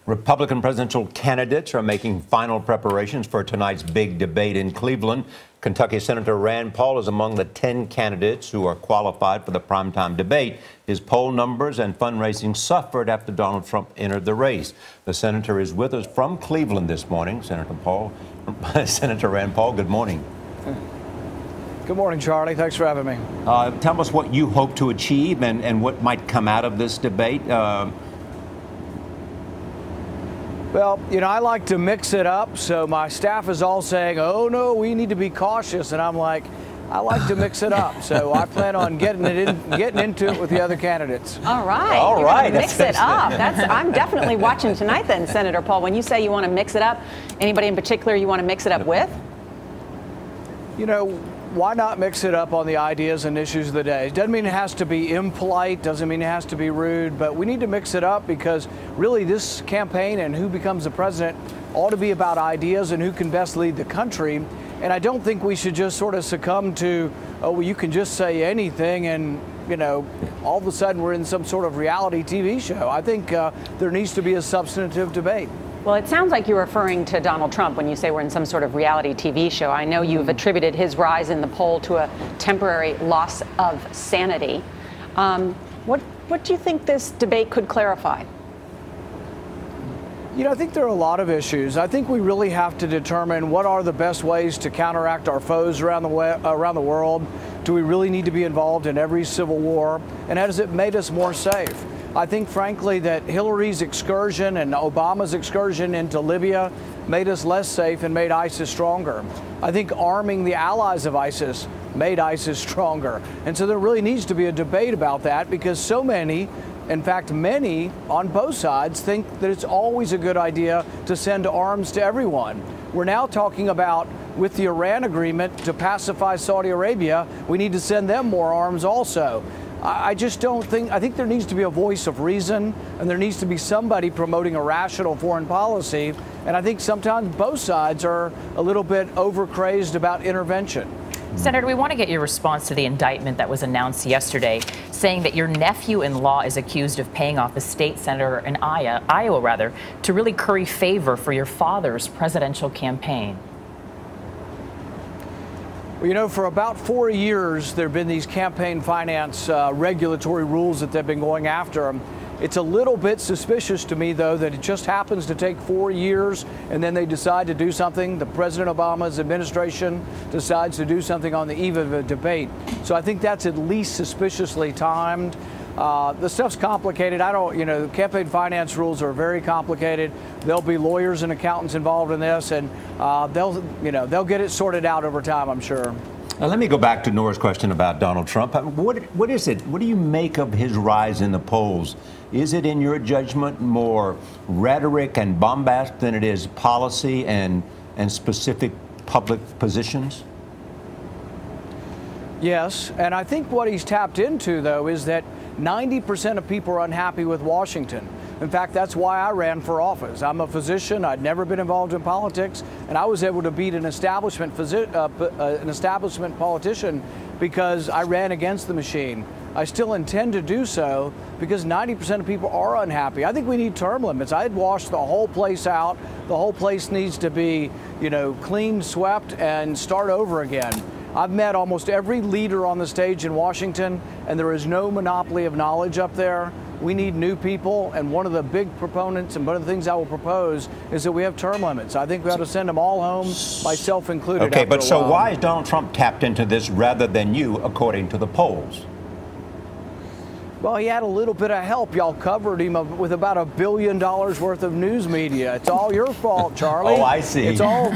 Republican presidential candidates are making final preparations for tonight's big debate in Cleveland. Kentucky Senator Rand Paul is among the 10 candidates who are qualified for the primetime debate. His poll numbers and fundraising suffered after Donald Trump entered the race. The senator is with us from Cleveland this morning. Senator Rand Paul, good morning. Good morning, Charlie. Thanks for having me. Tell us what you hope to achieve and what might come out of this debate. Well, you know, I like to mix it up, so my staff is all saying, oh, no, we need to be cautious. And I'm like, I like to mix it up. So I plan on getting into it with the other candidates. All right. All right. Mix it up. I'm definitely watching tonight then, Senator Paul. When you say you want to mix it up, anybody in particular you want to mix it up with? You know, why not mix it up on the ideas and issues of the day? It doesn't mean it has to be impolite, doesn't mean it has to be rude, but we need to mix it up because really this campaign and who becomes the president ought to be about ideas and who can best lead the country. And I don't think we should just sort of succumb to, oh, well, you can just say anything and, you know, all of a sudden we're in some sort of reality TV show. I think there needs to be a substantive debate. Well, it sounds like you're referring to Donald Trump when you say we're in some sort of reality TV show. I know you've attributed his rise in the poll to a temporary loss of sanity. What do you think this debate could clarify? You know, I think there are a lot of issues. I think we really have to determine what are the best ways to counteract our foes around the world. Do we really need to be involved in every civil war? And has it made us more safe? I think, frankly, that Hillary's excursion and Obama's excursion into Libya made us less safe and made ISIS stronger. I think arming the allies of ISIS made ISIS stronger. And so there really needs to be a debate about that because so many, in fact, many on both sides think that it's always a good idea to send arms to everyone. We're now talking about, with the Iran agreement to pacify Saudi Arabia, we need to send them more arms also. I just don't think, I think there needs to be a voice of reason and there needs to be somebody promoting a rational foreign policy. And I think sometimes both sides are a little bit overcrazed about intervention. Senator, we want to get your response to the indictment that was announced yesterday, saying that your nephew-in-law is accused of paying off a state senator in Iowa, to really curry favor for your father's presidential campaign. Well, you know, for about 4 years, there have been these campaign finance regulatory rules that they've been going after. It's a little bit suspicious to me, though, that it just happens to take 4 years and then they decide to do something. The President Obama's administration decides to do something on the eve of a debate. So I think that's at least suspiciously timed. The stuff's complicated. The campaign finance rules are very complicated. There'll be lawyers and accountants involved in this, and they'll get it sorted out over time, I'm sure. Let me go back to Nora's question about Donald Trump. What is it? What do you make of his rise in the polls? Is it, in your judgment, more rhetoric and bombast than it is policy and specific public positions? Yes, and I think what he's tapped into, though, is that 90% of people are unhappy with Washington. In fact, that's why I ran for office. I'm a physician. I'd never been involved in politics, and I was able to beat an establishment politician because I ran against the machine. I still intend to do so because 90% of people are unhappy. I think we need term limits. I'd wash the whole place out. The whole place needs to be, cleaned, swept, and start over again. I've met almost every leader on the stage in Washington, and there is no monopoly of knowledge up there. We need new people, and one of the big proponents and one of the things I will propose is that we have term limits. I think we ought to send them all home, myself included. Okay, but so why is Donald Trump tapped into this rather than you, according to the polls? Well, he had a little bit of help. Y'all covered him with about $1 billion worth of news media. It's all your fault, Charlie. Oh, I see. It's all,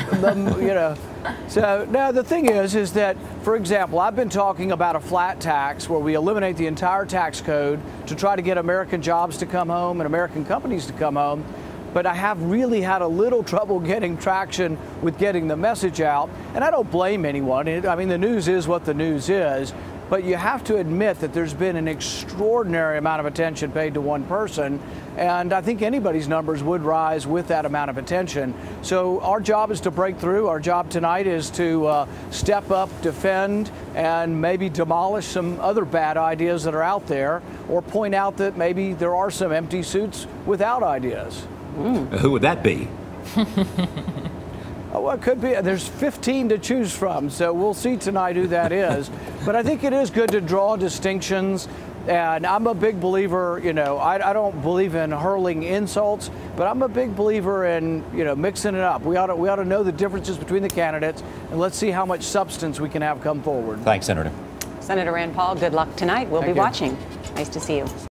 So now the thing is that, for example, I've been talking about a flat tax where we eliminate the entire tax code to try to get American jobs to come home and American companies to come home. But I have really had a little trouble getting traction with getting the message out. And I don't blame anyone. I mean, the news is what the news is. But you have to admit that there's been an extraordinary amount of attention paid to one person. And I think anybody's numbers would rise with that amount of attention. So our job is to break through. Our job tonight is to step up, defend, and maybe demolish some other bad ideas that are out there, or point out that maybe there are some empty suits without ideas. Who would that be? Oh, well, it could be. There's 15 to choose from, so we'll see tonight who that is. But I think it is good to draw distinctions. And I'm a big believer, I don't believe in hurling insults, but I'm a big believer in, mixing it up. We ought to know the differences between the candidates, and let's see how much substance we can have come forward. Thanks, Senator. Senator Rand Paul, good luck tonight. We'll be watching. Nice to see you.